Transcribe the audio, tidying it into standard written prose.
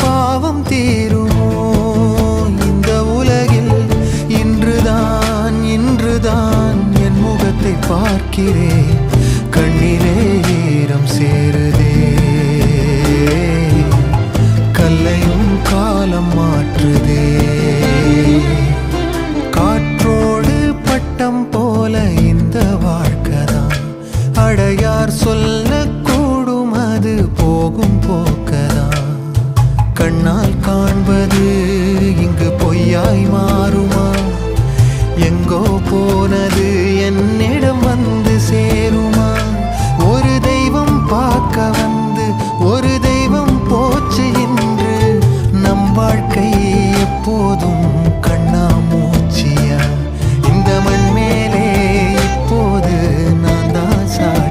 பாவம் தீருமோ இந்த உலகில்? இன்றுதான் என் முகத்தை பார்க்கிறேன், கண்ணிலே ஈரம் சேருதே. கல்லையும் காலம் மாற்றுதே. காற்றோடு பட்டம் போல இந்த வாழ்க்கைதான், அடையார் சொல்லக்கூடும் அது போகும் போக்கதான். கண்ணால் காண்பது இங்கு பொய்யாய் மாறுமா? எங்கோ போனது என்னை